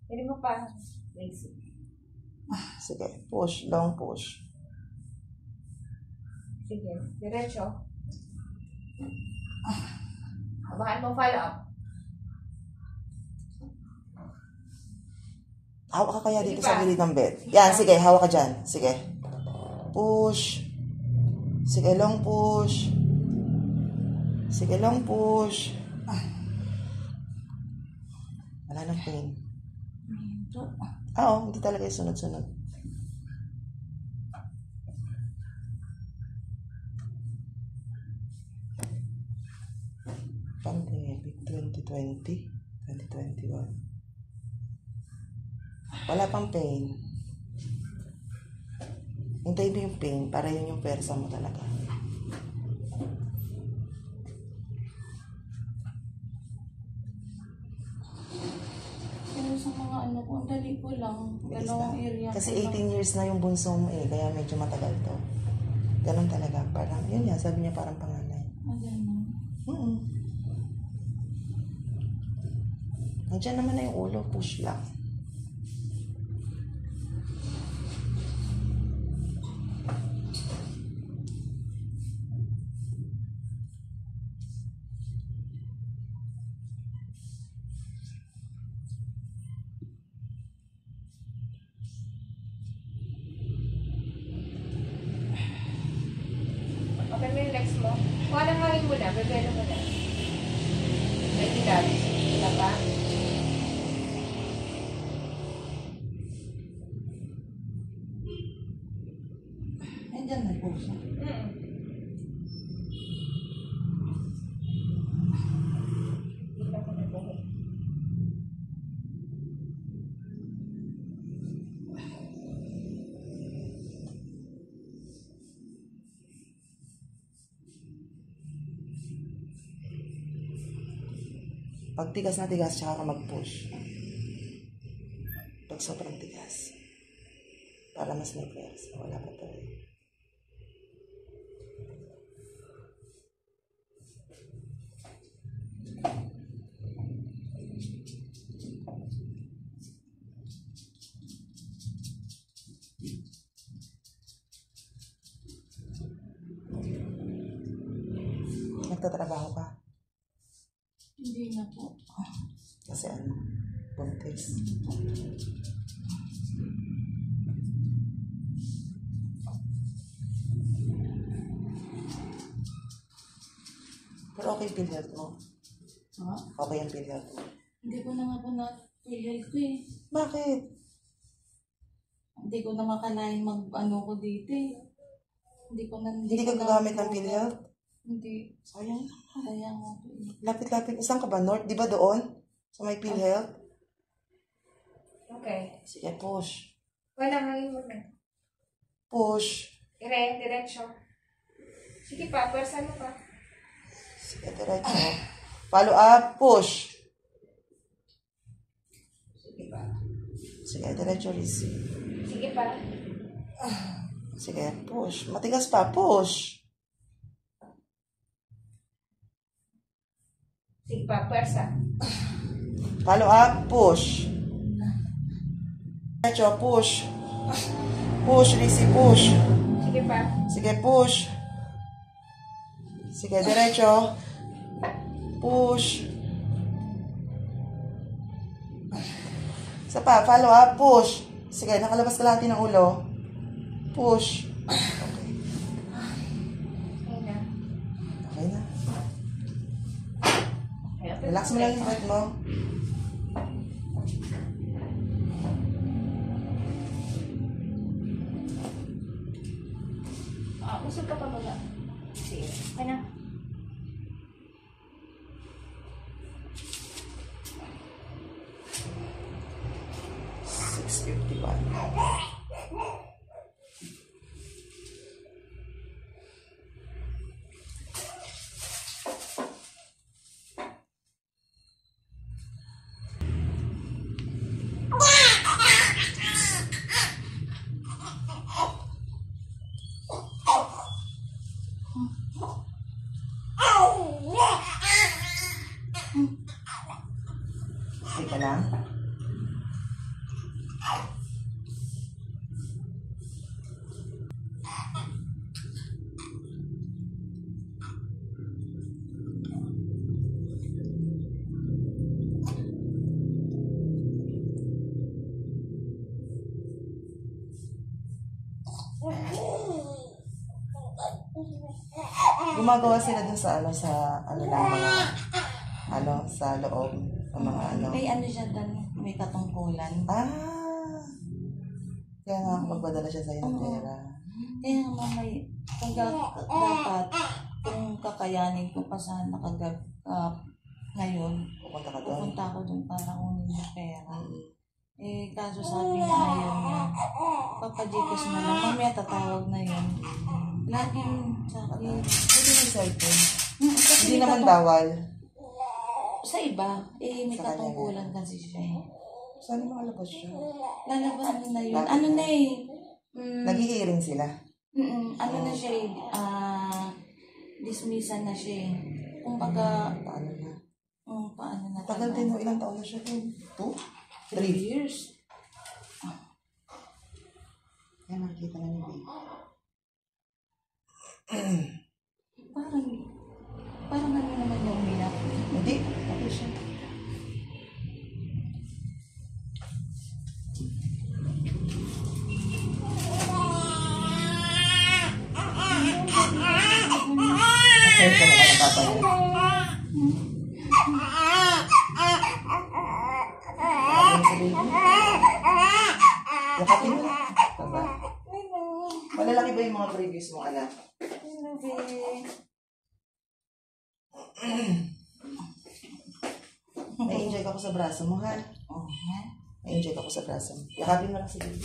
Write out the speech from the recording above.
Pwede mo pa. Basic. Sige, push, long push. Sige, diretso. Habahan mo follow up. Hawak ka kaya dito sa gilid ng bed. Yan, sige, hawak ka dyan. Sige. Push. Sige, long push. Sige, long push. Wala nang pain. Oo, hindi talaga yung sunod-sunod. Pandemic 2020, 2021. Wala pang pain. Hintayin mo yung pain para yun yung persa mo talaga. Pero sa mga ano ko, dali ko lang. Dalawang area. Kasi 18 years na yung bunso mo eh, kaya medyo matagal to. Ganun talaga. Parang, yun yan, sabi niya parang panganay. Ganun. Nandiyan naman na yung ulo, push lang. Open mo yung legs mo. Kuha ng hangin mo na. Bebelo mo na. May tidal. Wala pa? Nandiyan na push. Kita ko na buhok. Pag tigas na tigas, tsaka ka mag-push. Pag sobrang tigas. Para mas may pwersa. Wala pa to eh. Nagtatrabaho ka? Hindi na po. Kasi ano, buntis. Pero okay yung PhilHealth mo. Ha? Okay yung PhilHealth mo. Hindi ko na nga po na-PhilHealth ko eh. Bakit? Hindi ko na makalain mag-ano ko dito eh. Hindi ka gagamit ng PhilHealth? Hindi. Sayang. Sayang nga po eh. Lapit-lapit. Isang ka ba? North? Di ba doon? Sa may PhilHealth? Okay. Sige, push. Kuha ng hangin mo na. Push. Diretso. Sige pa. Pwersa mo pa. Sige, diretso. Follow up. Push. Sige pa. Sige, diretso. Receive. Sige pa. Sige, push. Matigas pa. Push. Sige pa. Pwersa. Follow up. Push. Diretso. Push. Push. Receive. Push. Sige pa. Sige, push. Sige, diretso. Push. Isa pa, follow up, push. Sige, nakalabas ka lahat ng ulo. Push. Okay. Okay na. Okay na. Okay, open Relax mo lang yung head mo. Usog ka pa ba? Sige. Okay na. Okay ka lang? Gumagawa sila dun sa ng mga, sa loob, ng mga May ano siya doon, may katungkulan. Kaya nga magpadala siya sa'yo ng pera. Kaya nga may, dapat, kung kakayanin ko pa sana ngayon, Pupunta ka doon. pupunta ako doon para kunin yung pera. Kaso sabi niya ayaw niya. Papadikos na lang. Mamaya tatawag na yun. Laging sa akin. Hindi may cellphone. Kasi Hindi may naman bawal. sa iba, may Sa kanya katungkulan kasi siya eh. Saan yung makalabas siya? Lalabas na yun. Bakit? Ano na eh. Nag-i-hearing sila. Ano na siya eh. Dismissan na siya eh. Kumbaga, Paano na? paano na Tagal din mo, ilang taon na siya? 2? 3 years. Yan, nakikita na ni Babe. Parang ano naman yung umiyak. Hindi. Okay siya. Ay, ito mga napapaya. Ano sa baby? Yakapin mo. Taba. Malalaki ba yung mga previous mo, anak? May enjoy ka ko sa braso mo, ha? Oh, ha? May enjoy ka ko sa braso mo. Yakapin mo lang si baby.